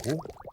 Oh.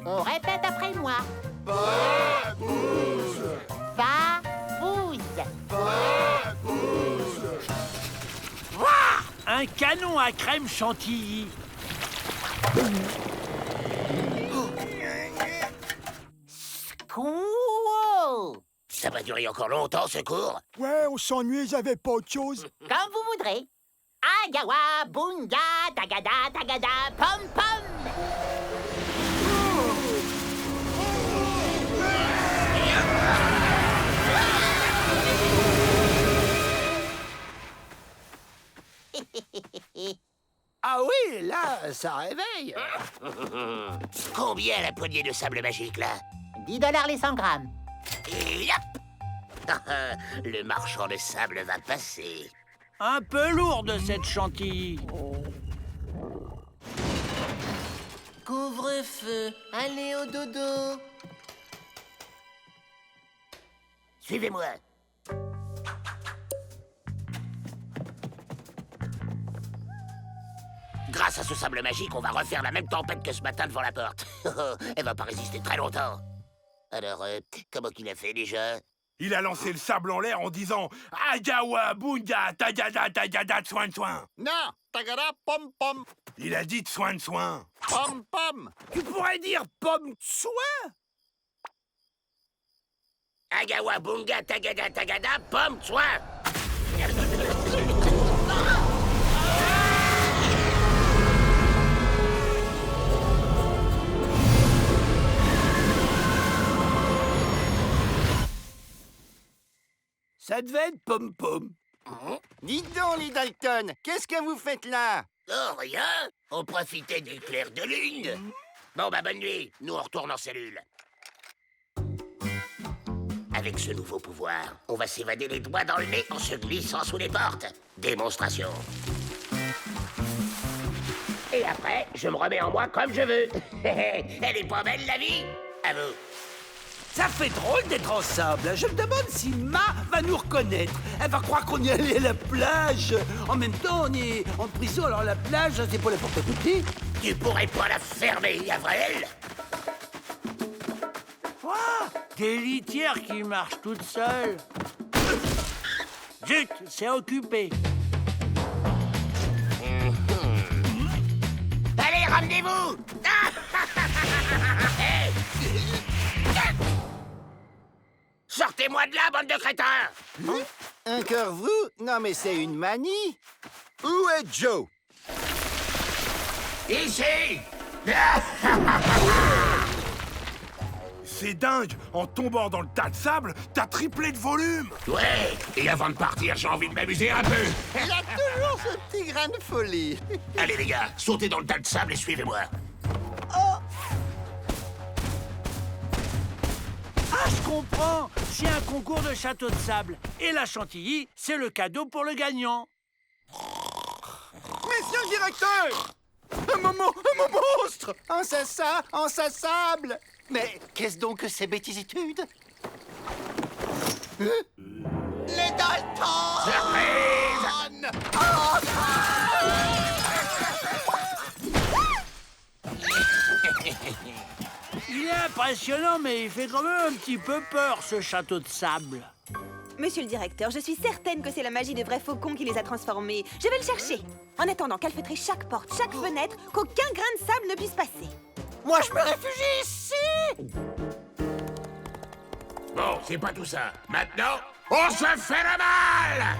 On répète après moi. Papouze. Papouze. Papouze. Ouah, un canon à crème chantilly. Cool. Ça va durer encore longtemps, ce cours? Ouais, on s'ennuie, j'avais pas autre chose. Comme vous voudrez. Agawa, bunga, tagada, tagada, pom pom. Ah oui, là, ça réveille. Combien la poignée de sable magique, là? $10 les 100 grammes. Et hop! Le marchand de sable va passer. Un peu lourde, cette chantilly. Couvre-feu, allez au dodo. Suivez-moi. Grâce à ce sable magique, on va refaire la même tempête que ce matin devant la porte. Elle va pas résister très longtemps. Alors, comment qu'il a fait déjà? Il a lancé le sable en l'air en disant Agawa, bunga, tagada, tagada, de soin de soin. Non, tagada, pom pom. Il a dit de soin de soin. Pom pom. Tu pourrais dire pomme de soin. Agawa, bunga, tagada, tagada, pomme, soin. Ça devait être pom-pom. Dites donc, les Dalton, qu'est-ce que vous faites là? Oh, rien. On profitait du clair de lune. Bon, bah, bonne nuit. Nous, on retourne en cellule. Avec ce nouveau pouvoir, on va s'évader les doigts dans le nez en se glissant sous les portes. Démonstration. Et après, je me remets en moi comme je veux. Elle est pas belle, la vie? À vous. Ça fait drôle d'être en sable. Je me demande si Ma va nous reconnaître. Elle va croire qu'on est allé à la plage. En même temps, on est en prison, alors la plage, c'est pour n'importe qui. Tu pourrais pas la fermer, Avril? Quoi? Des litières qui marchent toutes seules? Zut, c'est occupé. Allez, ramenez-vous. Sortez-moi de là, bande de crétins. Encore vous? Non mais c'est une manie. Où est Joe? Ici. C'est dingue! En tombant dans le tas de sable, t'as triplé de volume! Ouais, et avant de partir, j'ai envie de m'amuser un peu. Il a toujours ce petit grain de folie. Allez les gars, sautez dans le tas de sable et suivez-moi. Ah, je comprends. C'est un concours de château de sable. Et la chantilly, c'est le cadeau pour le gagnant. Monsieur le directeur! Un monstre! En sable! Mais qu'est-ce donc que ces bêtisitudes? Les Dalton! Surprise! Il est impressionnant, mais il fait quand même un petit peu peur, ce château de sable. Monsieur le directeur, je suis certaine que c'est la magie de vrai faucon qui les a transformés. Je vais le chercher. En attendant, calfeutrer chaque porte, chaque fenêtre, qu'aucun grain de sable ne puisse passer. Moi, je me réfugie ici! Bon, c'est pas tout ça. Maintenant, on se fait le mal!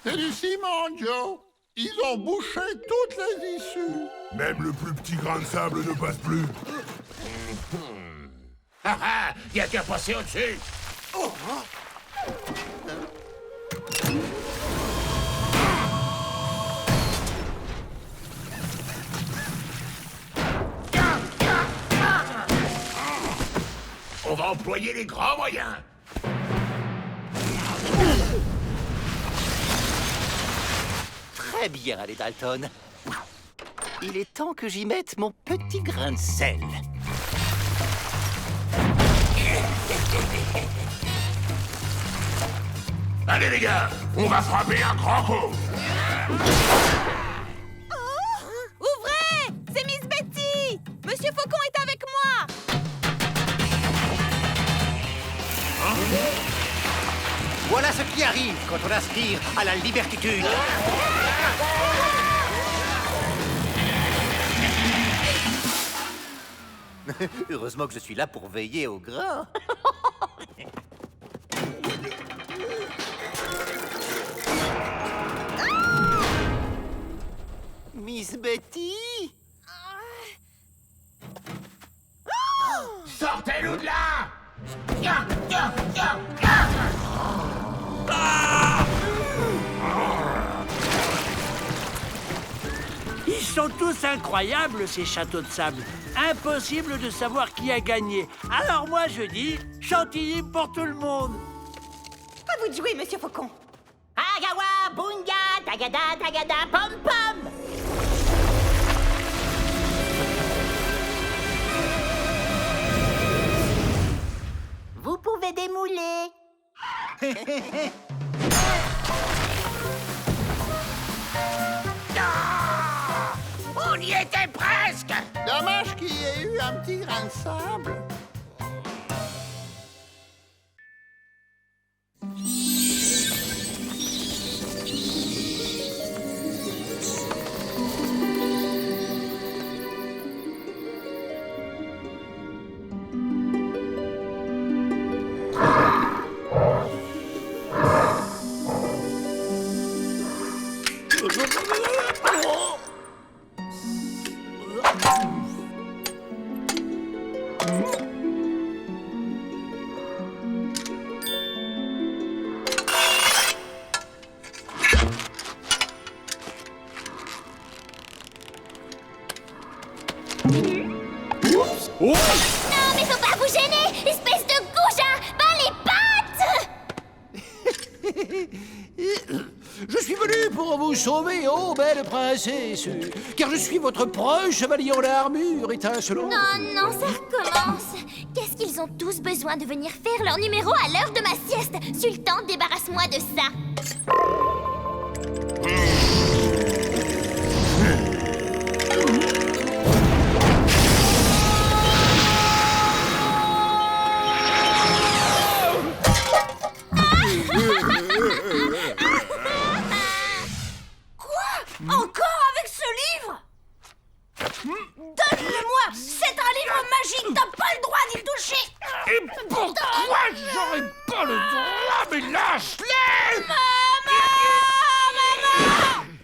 C'est du ciment, Joe. Ils ont bouché toutes les issues. Même le plus petit grain de sable ne passe plus. Ah ah, y a qu'à passer au-dessus. On va employer les grands moyens. Très bien, les Dalton. Il est temps que j'y mette mon petit grain de sel. Allez les gars, on va frapper un grand coup. Ouvrez! C'est Miss Betty! Monsieur Faucon est avec moi! Voilà ce qui arrive quand on aspire à la libertitude. Heureusement que je suis là pour veiller au grain. Miss Betty? Sortez-nous de là! Ils sont tous incroyables, ces châteaux de sable. Impossible de savoir qui a gagné. Alors moi, je dis chantilly pour tout le monde. À vous de jouer, Monsieur Faucon. Agawa, bunga, tagada, tagada, pom pom. Vous pouvez démouler. On y était presque! Dommage qu'il y ait eu un petit grain de sable. Non, mais faut pas vous gêner, espèce de goujat! Bas les pattes! Je suis venu pour vous sauver, oh belle princesse, car je suis votre proche chevalier en armure étincelante. Non, non, ça recommence. Qu'est-ce qu'ils ont tous besoin de venir faire leur numéro à l'heure de ma sieste? Sultan, débarrasse-moi de ça. Encore avec ce livre? Donne-le-moi! C'est un livre magique! T'as pas le droit d'y toucher! Et pourquoi j'aurais pas le droit? Mais lâche-les!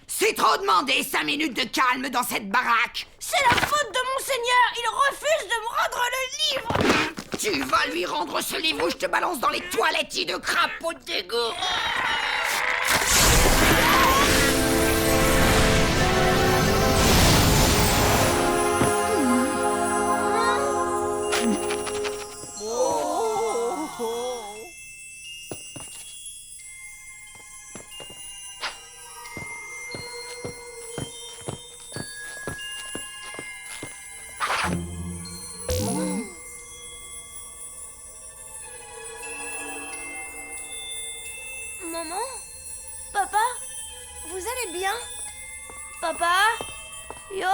C'est trop demandé, 5 minutes de calme dans cette baraque. C'est la faute de Monseigneur! Il refuse de me rendre le livre! Tu vas lui rendre ce livre ou je te balance dans les toilettes de crapaud de dégoût. Maman? Papa? Vous allez bien? Papa? Yo,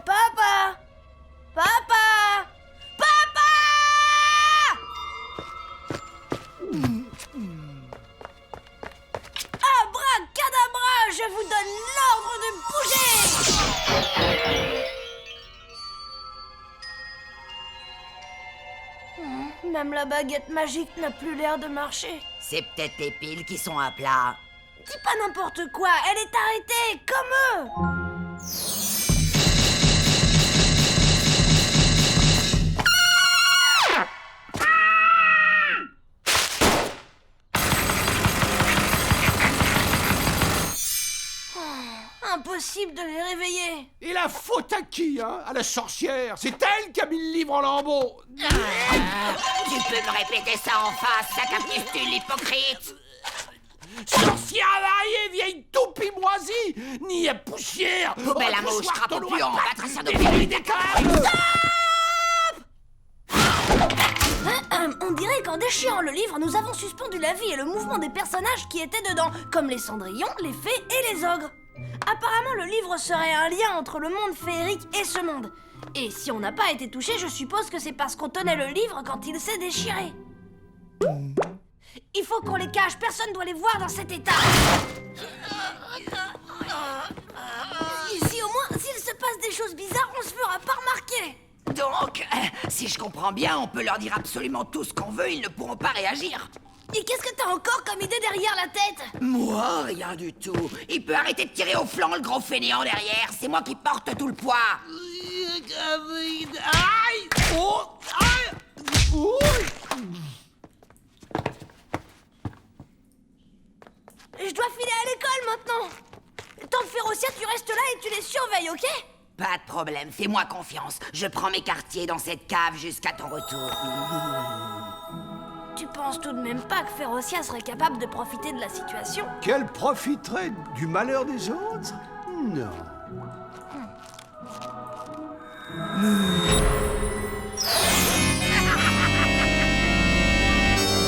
papa! Papa! Papa! Abracadabra! Je vous donne l'ordre de bouger! Même la baguette magique n'a plus l'air de marcher. C'est peut-être les piles qui sont à plat. Dis pas n'importe quoi, elle est arrêtée, comme eux! Impossible de les réveiller. Et la faute à qui, hein? À la sorcière. C'est elle qui a mis le livre en lambeaux. Tu peux me répéter ça en face, sacapucule l'hypocrite? Sorcière avariée, vieille toupie moisie, ni à poussière. Poubelle à mouche, crapaud puant, patricien de On dirait qu'en déchirant le livre, nous avons suspendu la vie et le mouvement des personnages qui étaient dedans, comme les cendrillons, les fées et les ogres. Apparemment, le livre serait un lien entre le monde féerique et ce monde. Et si on n'a pas été touché, je suppose que c'est parce qu'on tenait le livre quand il s'est déchiré. Il faut qu'on les cache, personne doit les voir dans cet état. Ici, au moins, s'il se passe des choses bizarres, on se fera pas remarquer. Donc, si je comprends bien, on peut leur dire absolument tout ce qu'on veut, ils ne pourront pas réagir. Et qu'est-ce que t'as encore comme idée derrière la tête? Moi, rien du tout. Il peut arrêter de tirer au flanc, le gros fainéant derrière. C'est moi qui porte tout le poids. Aïe! Oh! Aïe! Oh! Je dois filer à l'école maintenant. Tant que Férocia, tu restes là et tu les surveilles, ok? Pas de problème, fais-moi confiance. Je prends mes quartiers dans cette cave jusqu'à ton retour. Tu penses tout de même pas que Férocia serait capable de profiter de la situation? Qu'elle profiterait du malheur des autres? Non.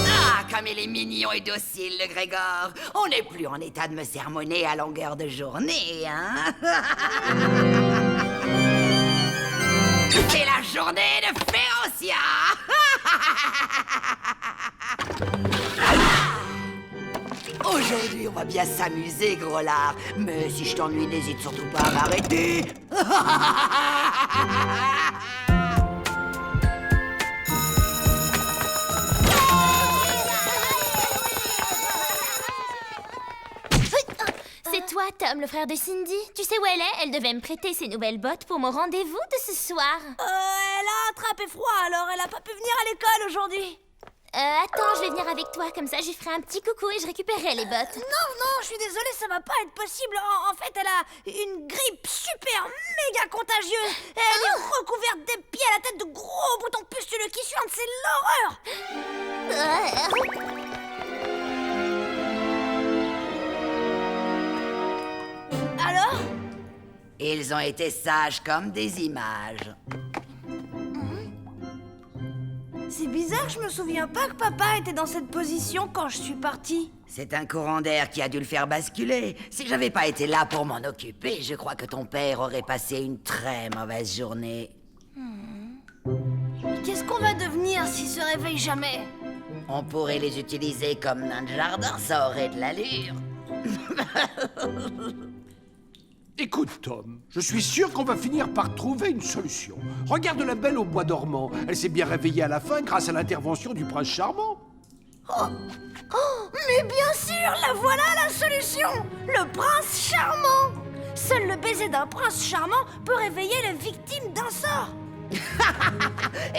Ah, comme il est mignon et docile, le Grégor. On n'est plus en état de me sermonner à longueur de journée, hein? C'est la journée de Férocia! Aujourd'hui, on va bien s'amuser, gros lard. Mais si je t'ennuie, n'hésite surtout pas à m'arrêter. C'est toi, Tom, le frère de Cindy. Tu sais où elle est? Elle devait me prêter ses nouvelles bottes pour mon rendez-vous de ce soir. Elle a attrapé froid, alors elle a pas pu venir à l'école aujourd'hui. Attends, je vais venir avec toi, comme ça je ferai un petit coucou et je récupérerai les bottes. Non, je suis désolée, ça va pas être possible. En fait, elle a une grippe super méga contagieuse. Elle est recouverte des pieds à la tête de gros boutons pustuleux qui suintent, c'est l'horreur. Alors? Ils ont été sages comme des images. C'est bizarre, je me souviens pas que papa était dans cette position quand je suis partie. C'est un courant d'air qui a dû le faire basculer. Si j'avais pas été là pour m'en occuper, je crois que ton père aurait passé une très mauvaise journée. Qu'est-ce qu'on va devenir s'il se réveille jamais? On pourrait les utiliser comme nains de jardin, ça aurait de l'allure. Écoute, Tom, je suis sûr qu'on va finir par trouver une solution. Regarde la belle au bois dormant. Elle s'est bien réveillée à la fin grâce à l'intervention du prince charmant. Mais bien sûr, la voilà la solution! Le prince charmant! Seul le baiser d'un prince charmant peut réveiller les victimes d'un sort.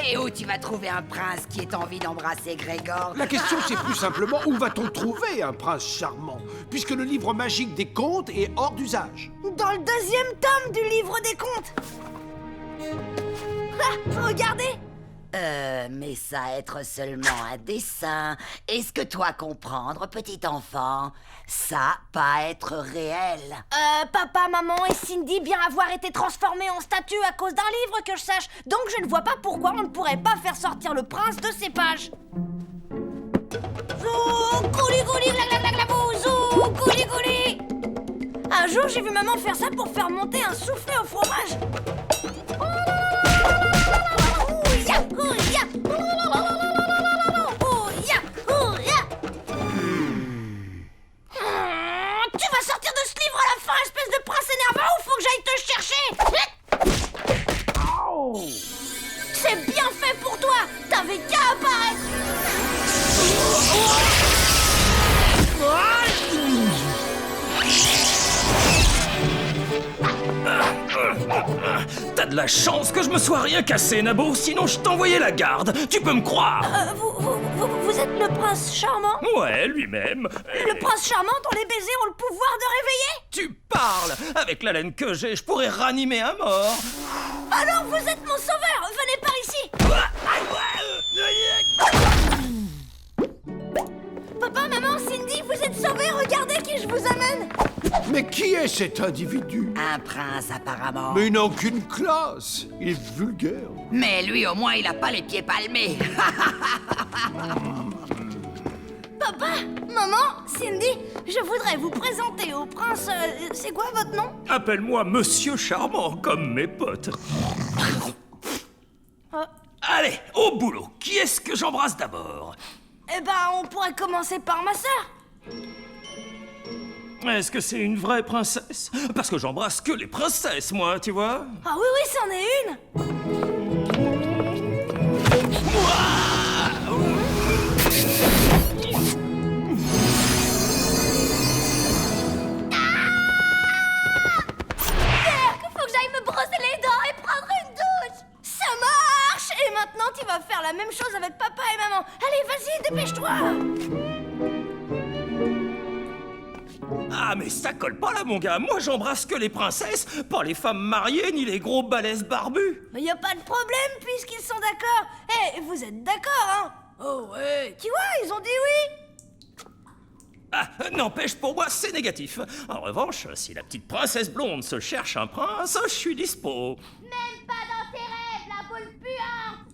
Et où tu vas trouver un prince qui ait envie d'embrasser Grégor? La question, c'est plus simplement où va-t-on trouver un prince charmant, puisque le livre magique des contes est hors d'usage. Dans le 2e tome du livre des contes. Ah, regardez! Mais ça être seulement un dessin. Est-ce que toi comprendre, petit enfant? Ça pas être réel. Papa, maman et Cindy bien avoir été transformés en statues à cause d'un livre que je sache. Donc je ne vois pas pourquoi on ne pourrait pas faire sortir le prince de ces pages. Zou, gouli gouli, gla gla gla gla bou, zou, gouli gouli. Un jour, j'ai vu maman faire ça pour faire monter un soufflé au fromage. Tu vas sortir de ce livre à la fin, espèce de prince énervant, ou faut que j'aille te chercher? C'est bien fait pour toi. T'avais qu'à apparaître. T'as de la chance que je me sois rien cassé, Nabo, sinon je t'envoyais la garde. Tu peux me croire. Vous êtes le prince charmant? Ouais, lui-même. Le prince charmant dont les baisers ont le pouvoir de réveiller? Tu parles. Avec la laine que j'ai, je pourrais ranimer un mort. Alors vous êtes mon sauveur. Venez par ici. Papa, maman, Cindy, vous êtes sauvés. Regardez qui je vous amène. Mais qui est cet individu? Un prince, apparemment. Mais il n'a aucune classe. Il est vulgaire. Mais lui, au moins, il a pas les pieds palmés. Papa, maman, Cindy, je voudrais vous présenter au prince... c'est quoi votre nom? Appelle-moi Monsieur Charmant, comme mes potes. Allez, au boulot. Qui est-ce que j'embrasse d'abord? Eh ben, on pourrait commencer par ma sœur. Est-ce que c'est une vraie princesse? Parce que j'embrasse que les princesses, moi, tu vois. Ah oui, oui, c'en est une. Faut que j'aille me brosser les dents et prendre une douche. Ça marche. Et maintenant, tu vas faire la même chose avec papa et maman. Allez, vas-y, dépêche-toi. Ah, mais ça colle pas là, mon gars. Moi, j'embrasse que les princesses, pas les femmes mariées ni les gros balèzes barbus. Mais y a pas de problème puisqu'ils sont d'accord. Eh, vous êtes d'accord, hein? Oh ouais. Tu vois, ils ont dit oui. Ah, n'empêche, pour moi, c'est négatif. En revanche, si la petite princesse blonde se cherche un prince, je suis dispo. Même pas dans tes rêves, la boule puante.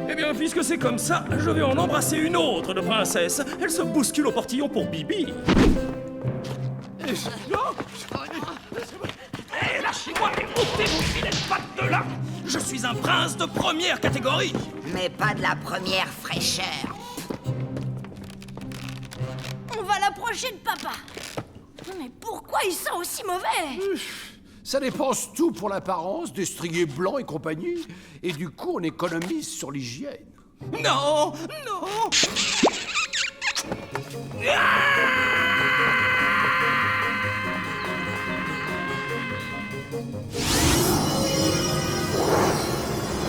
Eh bien, puisque c'est comme ça, je vais en embrasser une autre de princesse. Elle se bouscule au portillon pour Bibi. Hé, lâchez-moi et ôtez vos filettes pattes de là. Je suis un prince de première catégorie. Mais pas de la première fraîcheur. On va l'approcher de papa. Mais pourquoi ils sont aussi mauvais? Ça dépense tout pour l'apparence, des striés blancs et compagnie, et du coup on économise sur l'hygiène. Non, non.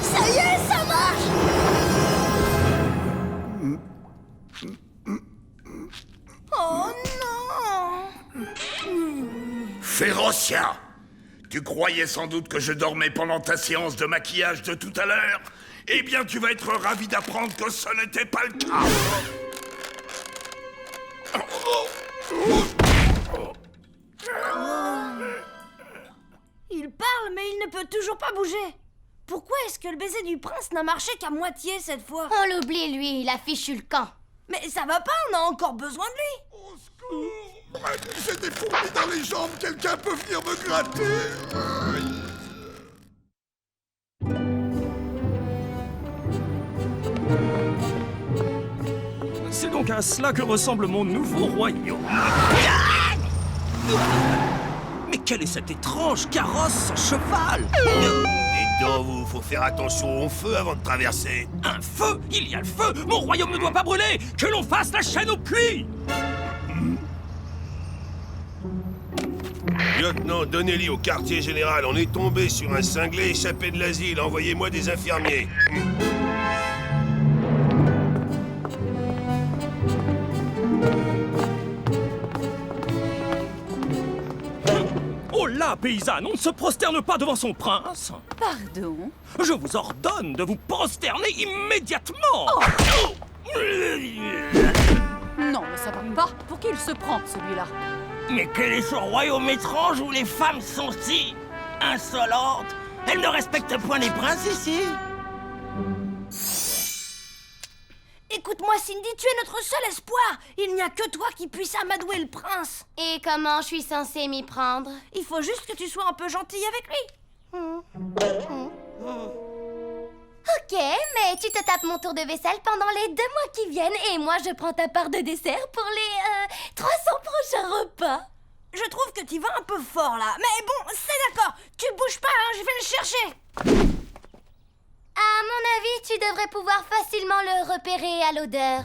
Ça y est, ça marche. Oh non. Férocia! Tu croyais sans doute que je dormais pendant ta séance de maquillage de tout à l'heure? Eh bien, tu vas être ravi d'apprendre que ce n'était pas le cas. Il parle, mais il ne peut toujours pas bouger. Pourquoi est-ce que le baiser du prince n'a marché qu'à moitié cette fois? On l'oublie, lui, il a fichu le camp. Mais ça va pas, on a encore besoin de lui. Au secours! J'ai des fourmis dans les jambes, quelqu'un peut venir me gratter? C'est donc à cela que ressemble mon nouveau royaume. Mais quel est cet étrange carrosse sans cheval? Dites donc, vous, faut faire attention au feu avant de traverser. Un feu? Il y a le feu! Mon royaume ne doit pas brûler! Que l'on fasse la chaîne au puits! Lieutenant, donnez-lui au quartier général. On est tombé sur un cinglé échappé de l'asile. Envoyez-moi des infirmiers. Oh là, paysanne, on ne se prosterne pas devant son prince! Pardon? Je vous ordonne de vous prosterner immédiatement! Non, mais ça va pas. Pour qui il se prend, celui-là? Mais quel est ce royaume étrange où les femmes sont si insolentes? Elles ne respectent point les princes ici. Écoute-moi, Cindy, tu es notre seul espoir. Il n'y a que toi qui puisse amadouer le prince. Et comment je suis censée m'y prendre? Il faut juste que tu sois un peu gentille avec lui. Ok, mais tu te tapes mon tour de vaisselle pendant les 2 mois qui viennent et moi je prends ta part de dessert pour les 300 prochains repas. Je trouve que tu vas un peu fort là. Mais bon, c'est d'accord. Tu bouges pas, hein, je vais le chercher. À mon avis, tu devrais pouvoir facilement le repérer à l'odeur.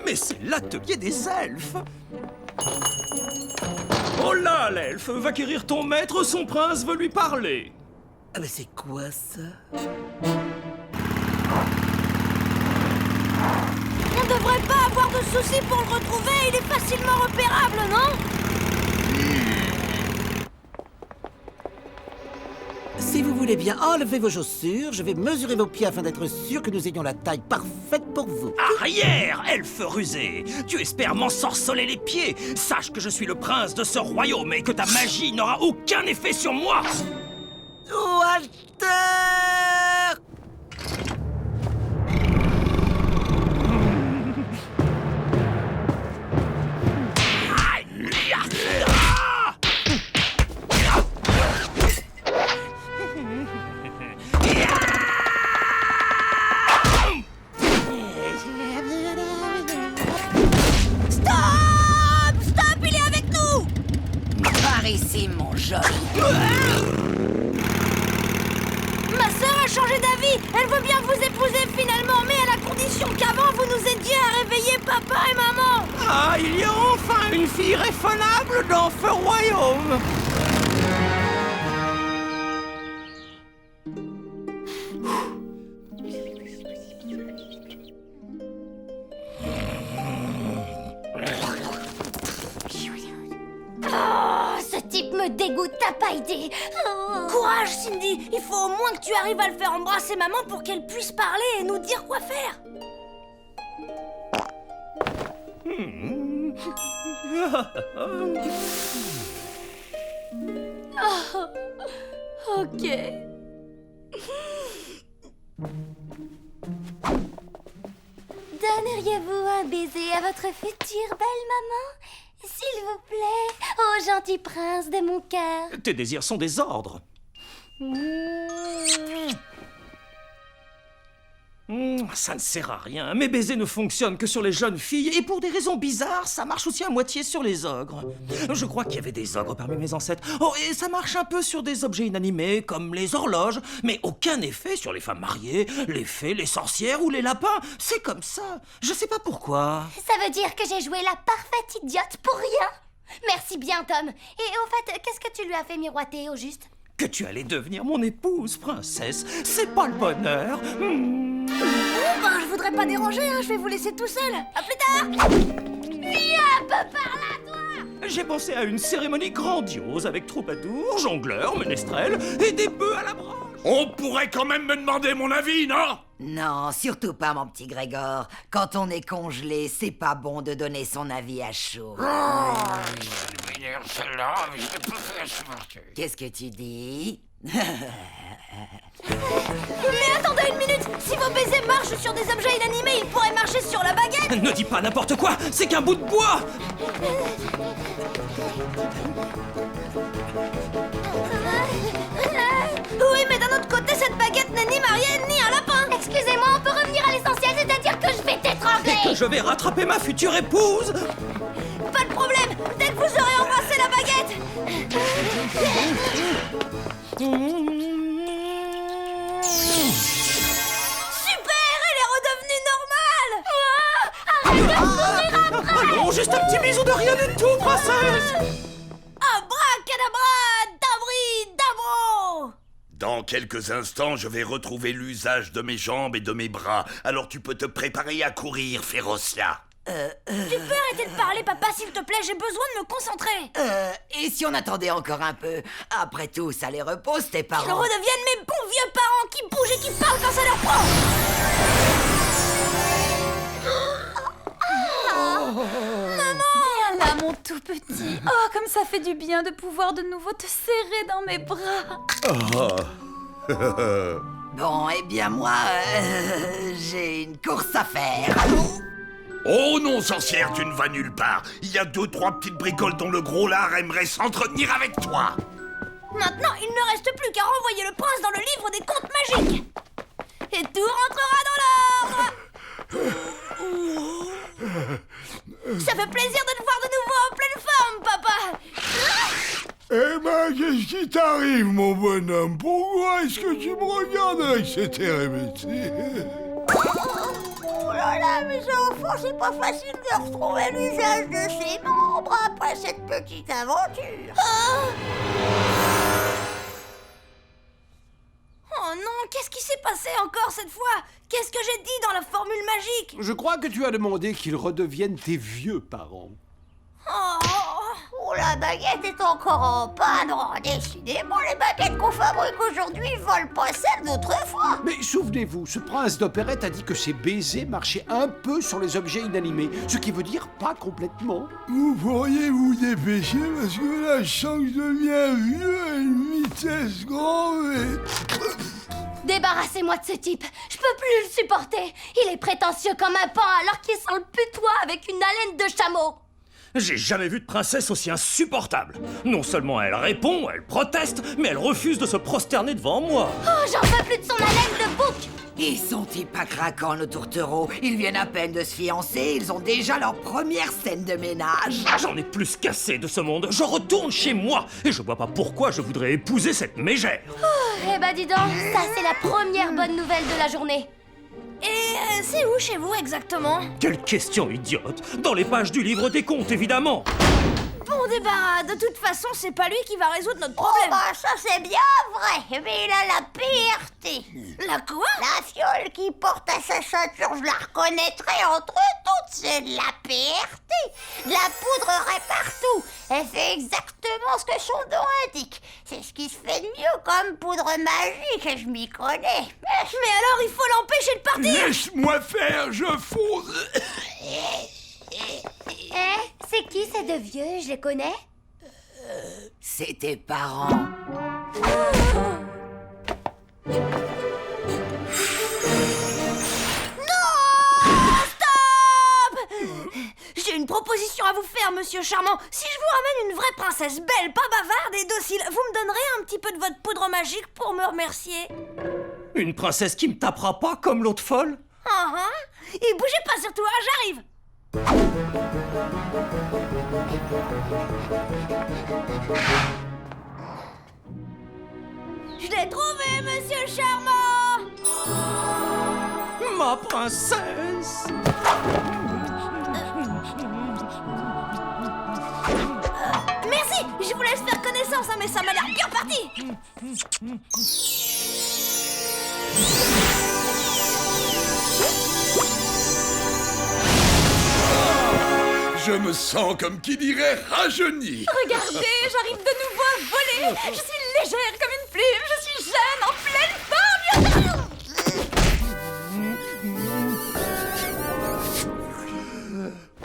Mais c'est l'atelier des elfes! Oh là, l'elfe! Va quérir ton maître, son prince veut lui parler! Ah mais c'est quoi ça? On devrait pas avoir de soucis pour le retrouver, il est facilement repérable, non? Si vous voulez bien enlever vos chaussures, je vais mesurer vos pieds afin d'être sûr que nous ayons la taille parfaite pour vous. Arrière, elfe rusé! Tu espères m'ensorceler les pieds! Sache que je suis le prince de ce royaume et que ta magie n'aura aucun effet sur moi! Walter! Ici, mon joli. Ma sœur a changé d'avis. Elle veut bien vous épouser finalement, mais à la condition qu'avant vous nous aidiez à réveiller papa et maman. Ah, il y a enfin une fille raisonnable dans ce royaume! Me dégoûte, t'as pas idée. Courage, Cindy. Il faut au moins que tu arrives à le faire embrasser maman pour qu'elle puisse parler et nous dire quoi faire. Ok. Donneriez-vous un baiser à votre future belle maman? S'il vous plaît, ô gentil prince de mon cœur. Tes désirs sont des ordres. Ça ne sert à rien. Mes baisers ne fonctionnent que sur les jeunes filles et pour des raisons bizarres, ça marche aussi à moitié sur les ogres. Je crois qu'il y avait des ogres parmi mes ancêtres. Oh, et ça marche un peu sur des objets inanimés comme les horloges, mais aucun effet sur les femmes mariées, les fées, les sorcières ou les lapins. C'est comme ça. Je sais pas pourquoi. Ça veut dire que j'ai joué la parfaite idiote pour rien. Merci bien, Tom. Et au fait, qu'est-ce que tu lui as fait miroiter au juste? Que tu allais devenir mon épouse, princesse. C'est pas le bonheur. Oh, ben, je voudrais pas déranger, hein. Je vais vous laisser tout seul. À plus tard. Viens un peu par là, toi. J'ai pensé à une cérémonie grandiose avec troubadours, jongleurs, ménestrels et des bœufs à la branche. On pourrait quand même me demander mon avis, non? Non, surtout pas, mon petit Grégor. Quand on est congelé, c'est pas bon de donner son avis à chaud. Qu'est-ce que tu dis? Mais attendez une minute. Si vos baisers marchent sur des objets inanimés, ils pourraient marcher sur la baguette. Ne dis pas n'importe quoi, c'est qu'un bout de bois. Oui, mais d'un autre côté, cette baguette n'est ni mariée ni un lapin. Excusez-moi, on peut revenir à l'essentiel. Je vais rattraper ma future épouse. Pas de problème, dès que vous aurez embrassé la baguette. Super, elle est redevenue normale. Arrête de courir après! Allons, juste un petit bisou de rien du tout, princesse. Abracadabra, dabri, dabro. Dans quelques instants, je vais retrouver l'usage de mes jambes et de mes bras. Alors tu peux te préparer à courir, Férocia. Tu peux arrêter de parler, papa, s'il te plaît, j'ai besoin de me concentrer. Et si on attendait encore un peu? Après tout, ça les repose, tes parents. Qu'ils redeviennent mes bons vieux parents qui bougent et qui parlent quand ça leur prend. Maman! Viens là, mon tout petit. Oh, comme ça fait du bien de pouvoir de nouveau te serrer dans mes bras. Bon, eh bien moi, j'ai une course à faire. Oh non, sorcière, tu ne vas nulle part. Il y a 2-3 petites bricoles dont le gros lard aimerait s'entretenir avec toi. Maintenant, il ne reste plus qu'à renvoyer le prince dans le livre des contes magiques. Et tout rentrera dans l'ordre. Ça fait plaisir de te voir de nouveau en pleine forme, papa. Eh ben, qu'est-ce qui t'arrive, mon bonhomme? Pourquoi est-ce que tu me regardes avec cet air hébété? Oh là là, mes enfants, c'est pas facile de retrouver l'usage de ses membres après cette petite aventure. Oh non, qu'est-ce qui s'est passé encore cette fois? Qu'est-ce que j'ai dit dans la formule magique? Je crois que tu as demandé qu'ils redeviennent tes vieux parents. Oh, la baguette est encore en panne. Oh, décidément, les baguettes qu'on fabrique aujourd'hui volent pas celles d'autrefois. Mais souvenez-vous, ce prince d'opérette a dit que ses baisers marchaient un peu sur les objets inanimés, ce qui veut dire pas complètement. Vous pourriez vous dépêcher parce que là, je sens que je deviens vieux à une vitesse grande. Débarrassez-moi de ce type. Je peux plus le supporter. Il est prétentieux comme un pan alors qu'il sent le putois avec une haleine de chameau. J'ai jamais vu de princesse aussi insupportable. Non seulement elle répond, elle proteste, mais elle refuse de se prosterner devant moi. Oh, j'en peux plus de son haleine de bouc. Ils sont-ils pas craquants, nos tourtereaux? Ils viennent à peine de se fiancer, ils ont déjà leur première scène de ménage. J'en ai plus qu'assez de ce monde. Je retourne chez moi et je vois pas pourquoi je voudrais épouser cette mégère. Eh ben dis donc, ça c'est la première bonne nouvelle de la journée. Et c'est où chez vous exactement? Quelle question idiote! Dans les pages du livre des contes, évidemment! Bon débarras, de toute façon, c'est pas lui qui va résoudre notre problème. Oh bah ça c'est bien vrai, mais il a la PRT. La quoi? La fiole qui porte à sa ceinture, je la reconnaîtrais entre toutes, c'est de la PRT. De la poudrerait partout. Elle fait exactement ce que son nom indique. C'est ce qui se fait de mieux comme poudre magique, et je m'y connais. Mais alors il faut l'empêcher de partir. Laisse-moi faire, je fonce. C'est qui ces deux vieux? Je les connais? C'est tes parents. J'ai une proposition à vous faire, monsieur charmant. Si je vous ramène une vraie princesse belle, pas bavarde et docile, vous me donnerez un petit peu de votre poudre magique pour me remercier? Une princesse qui me tapera pas comme l'autre folle? Et bougez pas surtout, j'arrive. Je l'ai trouvé, monsieur charmant. Ma princesse. Merci, je vous laisse faire connaissance, mais ça m'a l'air bien parti. Je me sens comme qui dirait rajeuni. Regardez, j'arrive de nouveau à voler. Je suis légère comme une plume, je suis jeune, en pleine forme.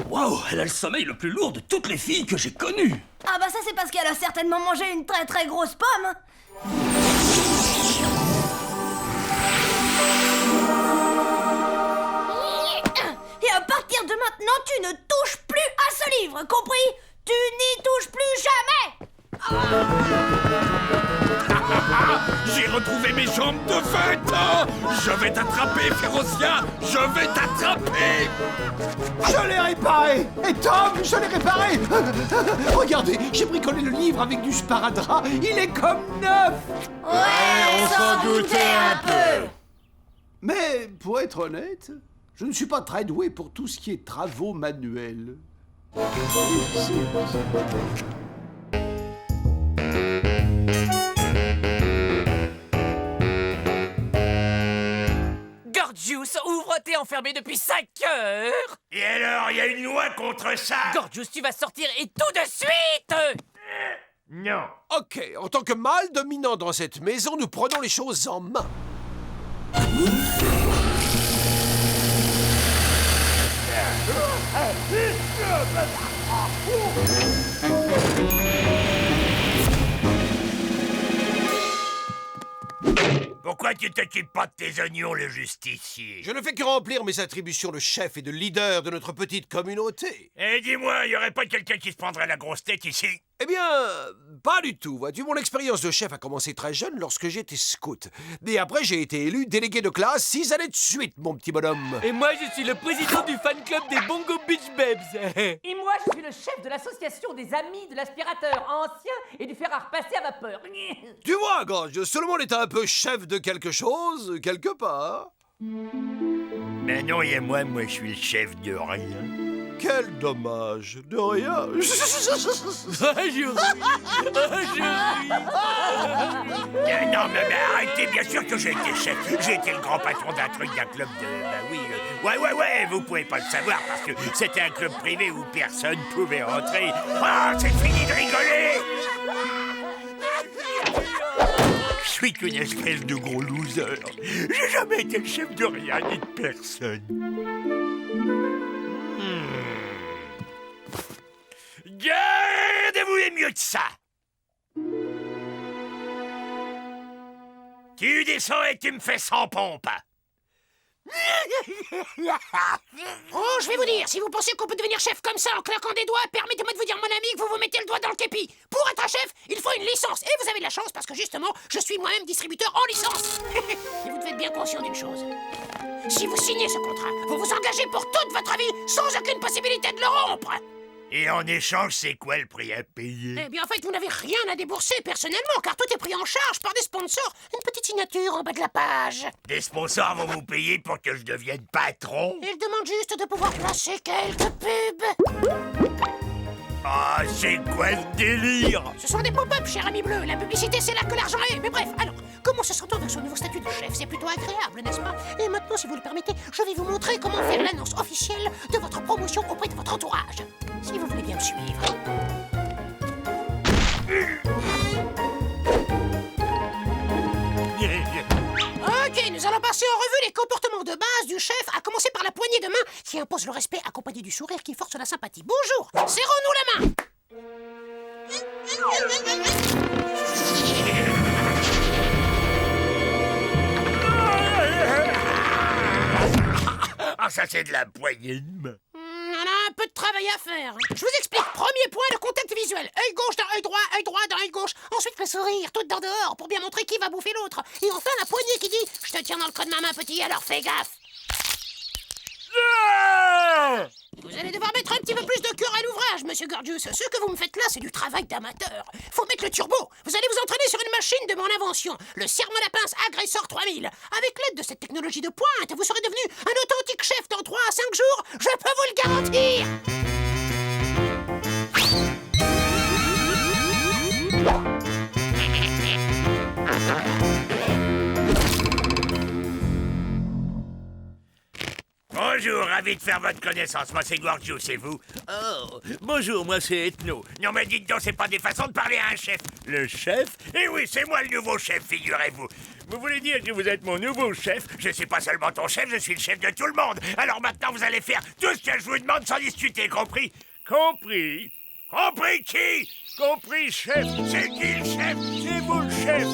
Waouh, elle a le sommeil le plus lourd de toutes les filles que j'ai connues. Ah bah ça c'est parce qu'elle a certainement mangé une très très grosse pomme. Et à partir de maintenant, tu ne touches plus à ce livre, compris? Tu n'y touches plus jamais. J'ai retrouvé mes jambes de 20 ans. Je vais t'attraper Allez, Férocia, je vais t'attraper! Je l'ai réparé! Et Tom, je l'ai réparé! Regardez, j'ai bricolé le livre avec du sparadrap. Il est comme neuf! Ouais, on s'en doutait un peu. Mais, pour être honnête, je ne suis pas très doué pour tout ce qui est travaux manuels. Gorgius, ouvre, t'es enfermé depuis 5 heures. Et alors, il y a une loi contre ça? Gorgius, tu vas sortir et tout de suite. Non. Ok, en tant que mâle dominant dans cette maison, nous prenons les choses en main. Pourquoi tu t'occupes pas de tes oignons, le justicier? Je ne fais que remplir mes attributions de chef et de leader de notre petite communauté. Eh, dis-moi, y aurait pas quelqu'un qui se prendrait la grosse tête ici? Eh bien, pas du tout, vois-tu. Mon expérience de chef a commencé très jeune lorsque j'étais scout. Et après, j'ai été élu délégué de classe 6 années de suite, mon petit bonhomme. Et moi, je suis le président du fan club des Bongo Beach Babes. Et moi, je suis le chef de l'association des amis de l'aspirateur ancien et du fer à repasser à vapeur. Tu vois, Gorge, tout le monde est un peu chef de quelque chose, quelque part. Mais non, et moi, je suis le chef de rien. Quel dommage, de rien. Non, mais arrêtez, bien sûr que j'ai été chef. J'ai été le grand patron d'un truc, d'un club de... Bah oui, ouais, vous pouvez pas le savoir parce que c'était un club privé où personne pouvait rentrer. Ah, c'est fini de rigoler! Je suis qu'une espèce de gros loser. J'ai jamais été le chef de rien ni de personne. Gardez-vous les mieux que ça. Tu descends et tu me fais 100 pompes. Oh, je vais vous dire, si vous pensez qu'on peut devenir chef comme ça en claquant des doigts, permettez-moi de vous dire, mon ami, que vous vous mettez le doigt dans le képi. Pour être un chef, il faut une licence. Et vous avez de la chance parce que justement, je suis moi-même distributeur en licence. Et vous devez être bien conscient d'une chose. Si vous signez ce contrat, vous vous engagez pour toute votre vie sans aucune possibilité de le rompre. Et en échange, c'est quoi le prix à payer? Eh bien, en fait, vous n'avez rien à débourser personnellement, car tout est pris en charge par des sponsors. Une petite signature en bas de la page. Des sponsors vont vous payer pour que je devienne patron? Ils demandent juste de pouvoir placer quelques pubs. Ah, c'est quoi ce délire? Ce sont des pop-up, cher ami bleu. La publicité, c'est là que l'argent est. Mais bref, alors, comment se sent-on avec son nouveau statut de chef? C'est plutôt agréable, n'est-ce pas? Et maintenant, si vous le permettez, je vais vous montrer comment faire l'annonce officielle de votre promotion auprès de votre entourage. Si vous voulez bien me suivre. Ok, nous allons passer en revue les comportements de base du chef, à commencer par la poignée de main qui impose le respect accompagné du sourire qui force la sympathie. Bonjour, serrons-nous la main. Ah, ça c'est de la poignée de main. On a un peu de travail à faire. Je vous explique. Premier point, le contact visuel. Œil gauche dans œil droit dans œil gauche. Ensuite, le sourire, tout dans dehors, pour bien montrer qui va bouffer l'autre. Et enfin, la poignée qui dit « Je te tiens dans le creux de ma main, petit, alors fais gaffe !» Vous allez devoir mettre un petit peu plus de cœur à l'ouvrage, monsieur Gorgius. Ce que vous me faites là, c'est du travail d'amateur. Faut mettre le turbo. Vous allez vous entraîner sur une machine de mon invention, le serre-moi la pince Agressor 3000. Avec l'aide de cette technologie de pointe, vous serez devenu un authentique chef dans 3 à 5 jours. Je peux vous le garantir. Bonjour, ravi de faire votre connaissance. Moi, c'est Gorgius, c'est vous? Oh, bonjour, moi, c'est Ethno. Non, mais dites donc, c'est pas des façons de parler à un chef. Le chef? Eh oui, c'est moi le nouveau chef, figurez-vous. Vous voulez dire que vous êtes mon nouveau chef? Je suis pas seulement ton chef, je suis le chef de tout le monde. Alors maintenant, vous allez faire tout ce que je vous demande sans discuter, compris? Compris? Compris qui? Compris, chef? C'est qui le chef? C'est vous le chef?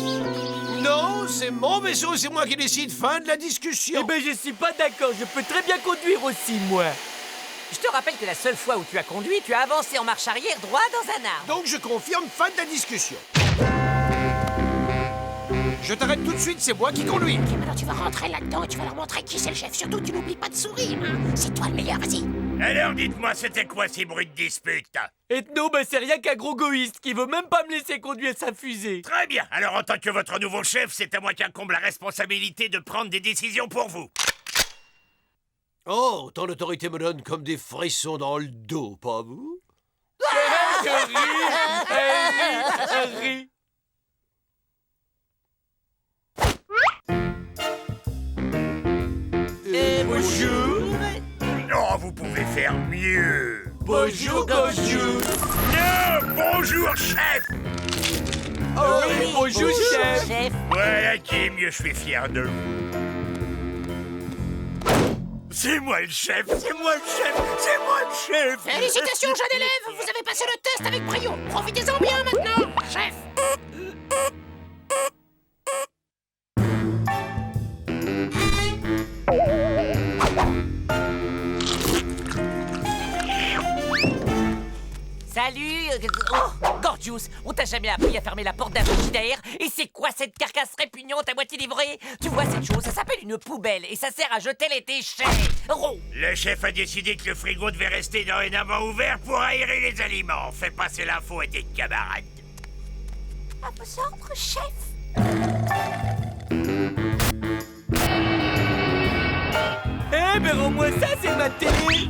Non, c'est mon vaisseau, c'est moi qui décide. Fin de la discussion. Eh ben, je suis pas d'accord. Je peux très bien conduire aussi, moi. Je te rappelle que la seule fois où tu as conduit, tu as avancé en marche arrière droit dans un arbre. Donc je confirme, fin de la discussion. Je t'arrête tout de suite, c'est moi qui conduis. Ok, maintenant tu vas rentrer là-dedans et tu vas leur montrer qui c'est le chef. Surtout, tu n'oublies pas de sourire, hein. C'est toi le meilleur, vas-y. Alors dites-moi, c'était quoi ces bruits de dispute? Ethno, c'est rien qu'un gros goïste qui veut même pas me laisser conduire sa fusée. Très bien. Alors en tant que votre nouveau chef, c'est à moi qu'incombe la responsabilité de prendre des décisions pour vous. Oh, ton autorité me donne comme des frissons dans le dos, pas vous? Elle rit. Bonjour. Non, vous pouvez faire mieux. Bonjour, Gorgeous. Non, bonjour, chef. Oh oui, bonjour, chef. Voilà qui est mieux, je suis fier de vous. C'est moi le chef, c'est moi le chef, c'est moi le chef. Félicitations, jeune élève, vous avez passé le test avec brio. Profitez-en bien maintenant, chef. Salut. Oh, Gorgeous, on t'a jamais appris à fermer la porte d'un frigidaire? Et c'est quoi cette carcasse répugnante à moitié livrée? Tu vois cette chose, ça s'appelle une poubelle et ça sert à jeter les déchets. Oh. Le chef a décidé que le frigo devait rester dorénavant ouvert pour aérer les aliments. Fais passer l'info à tes camarades. À vos ordres, chef. Eh ben rends-moi ça, c'est ma télé.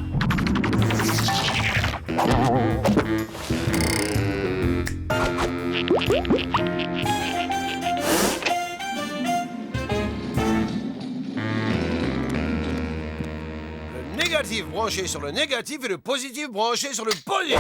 Le négatif branché sur le négatif et le positif branché sur le positif.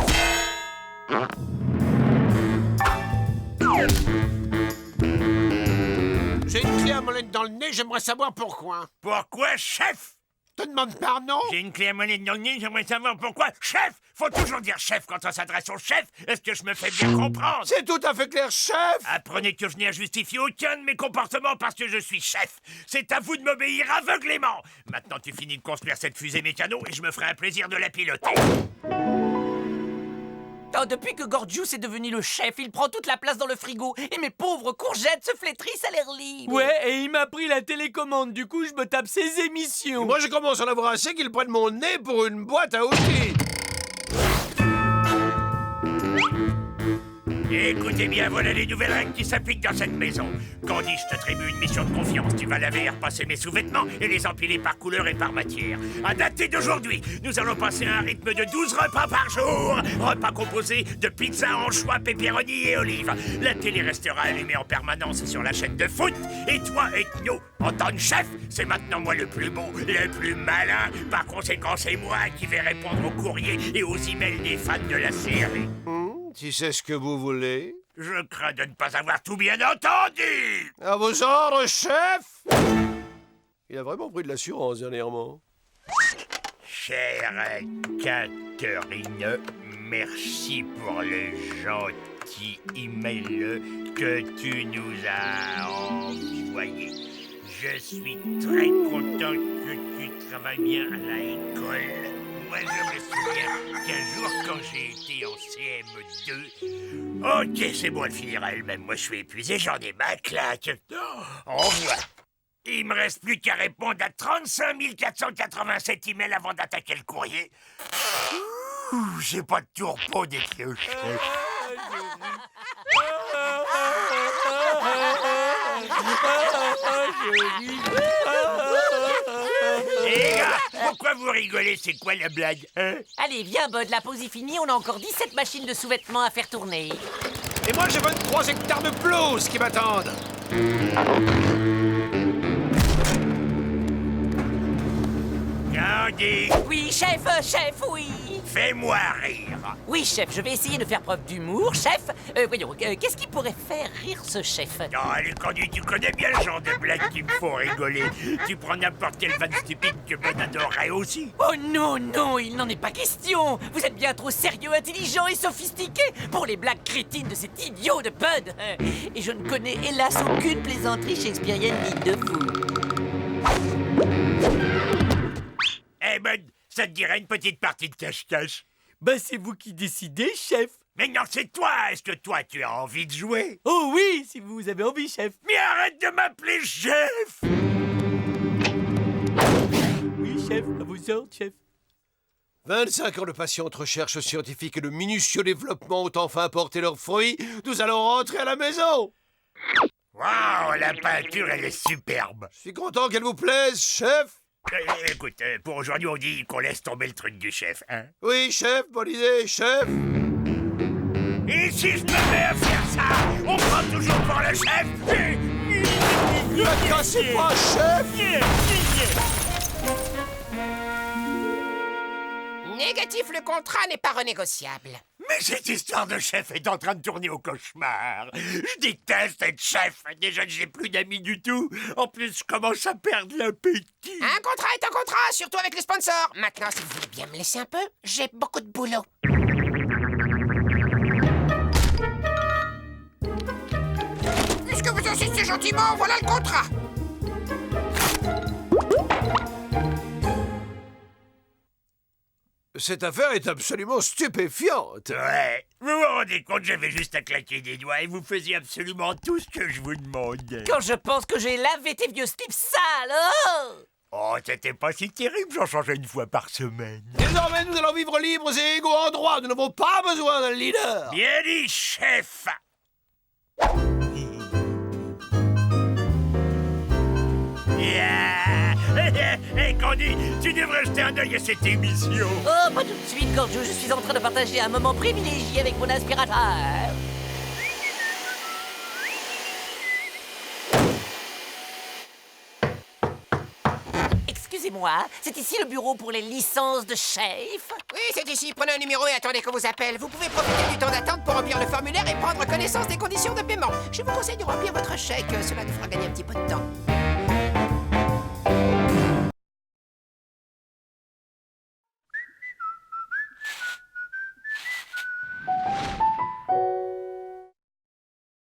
J'ai une clé à molette dans le nez, j'aimerais savoir pourquoi. Pourquoi, chef? Te demande pardon? J'ai une clé à molette dans le nez, j'aimerais savoir pourquoi. Chef! Faut toujours dire chef quand on s'adresse au chef. Est-ce que je me fais bien comprendre? C'est tout à fait clair, chef. Apprenez que je n'ai à justifier aucun de mes comportements parce que je suis chef. C'est à vous de m'obéir aveuglément. Maintenant, tu finis de construire cette fusée mécano et je me ferai un plaisir de la piloter. Oh, depuis que Gorgeous est devenu le chef, il prend toute la place dans le frigo et mes pauvres courgettes se flétrissent à l'air libre. Ouais, et il m'a pris la télécommande, du coup je me tape ses émissions. Et moi je commence à en avoir assez qu'ils prennent mon nez pour une boîte à outils. Écoutez bien, voilà les nouvelles règles qui s'appliquent dans cette maison. Candy, je t'attribue une mission de confiance. Tu vas laver et repasser mes sous-vêtements et les empiler par couleur et par matière. À dater d'aujourd'hui, nous allons passer à un rythme de 12 repas par jour. Repas composés de pizza, anchois, pepperoni et olives. La télé restera allumée en permanence sur la chaîne de foot. Et toi, Ethno, en tant que chef, c'est maintenant moi le plus beau, le plus malin. Par conséquent, c'est moi qui vais répondre aux courriers et aux emails des fans de la série. Tu sais ce que vous voulez? Je crains de ne pas avoir tout bien entendu. À vos ordres, chef. Il a vraiment pris de l'assurance dernièrement. Chère Catherine, merci pour le gentil email que tu nous as envoyé. Je suis très content que tu travailles bien à l'école. Moi, je me souviens qu'un jour, quand j'ai été en CM2... Ok, c'est bon, elle finira elle-même. Moi, je suis épuisé, j'en ai ma claque. Au revoir. Il me reste plus qu'à répondre à 35 487 emails avant d'attaquer le courrier. Ouh, j'ai pas de tourpeau des cloches. Les gars, pourquoi vous rigolez? C'est quoi la blague, hein? Allez, viens, Bud, la pause est finie, on a encore 17 machines de sous-vêtements à faire tourner. Et moi, j'ai 23 hectares de pelouse qui m'attendent. Candy! Oui, chef, oui! Fais-moi rire! Oui, chef, je vais essayer de faire preuve d'humour. Chef, voyons, qu'est-ce qui pourrait faire rire ce chef? Non, allez, Candy, tu connais bien le genre de blagues qui me font rigoler. Tu prends n'importe quelle vanne stupide que Ben adorerait aussi. Oh non, non, il n'en est pas question! Vous êtes bien trop sérieux, intelligent et sophistiqué pour les blagues crétines de cet idiot de Bud! Et je ne connais hélas aucune plaisanterie shakespearienne digne de vous. Eh Ben, ça te dirait une petite partie de cache-cache? Ben, c'est vous qui décidez, chef. Mais non, c'est toi. Est-ce que toi, tu as envie de jouer? Oh oui, si vous avez envie, chef. Mais arrête de m'appeler chef. Oui, chef, à vos ordres, chef. 25 ans de patiente recherche scientifique et de minutieux développement ont enfin porté leurs fruits. Nous allons rentrer à la maison. Waouh, la peinture, elle est superbe. Je suis content qu'elle vous plaise, chef. Écoute, pour aujourd'hui, on dit qu'on laisse tomber le truc du chef, hein? Oui, chef, bonne idée, chef. Et si je me mets à faire ça, on prend toujours pour le chef. Ne la cassez pas, chef. Négatif, le contrat n'est pas renégociable. Mais cette histoire de chef est en train de tourner au cauchemar. Je déteste être chef. Déjà que j'ai plus d'amis du tout. En plus, je commence à perdre l'appétit. Un contrat est un contrat, surtout avec les sponsors. Maintenant, si vous voulez bien me laisser un peu, j'ai beaucoup de boulot. Puisque vous insistez gentiment, voilà le contrat. Cette affaire est absolument stupéfiante. Ouais. Vous vous rendez compte, j'avais juste à claquer des doigts et vous faisiez absolument tout ce que je vous demandais. Quand je pense que j'ai lavé tes vieux slips sales, oh! Oh, c'était pas si terrible, j'en changeais une fois par semaine. Désormais, nous allons vivre libres et égaux en droit. Nous n'avons pas besoin d'un leader. Bien dit, chef. Hé, Candy, tu devrais jeter un œil à cette émission. Oh, pas tout de suite, Gorgeous. Je suis en train de partager un moment privilégié avec mon aspirateur. Excusez-moi, c'est ici le bureau pour les licences de chef? Oui, c'est ici. Prenez un numéro et attendez qu'on vous appelle. Vous pouvez profiter du temps d'attente pour remplir le formulaire et prendre connaissance des conditions de paiement. Je vous conseille de remplir votre chèque. Cela nous fera gagner un petit peu de temps.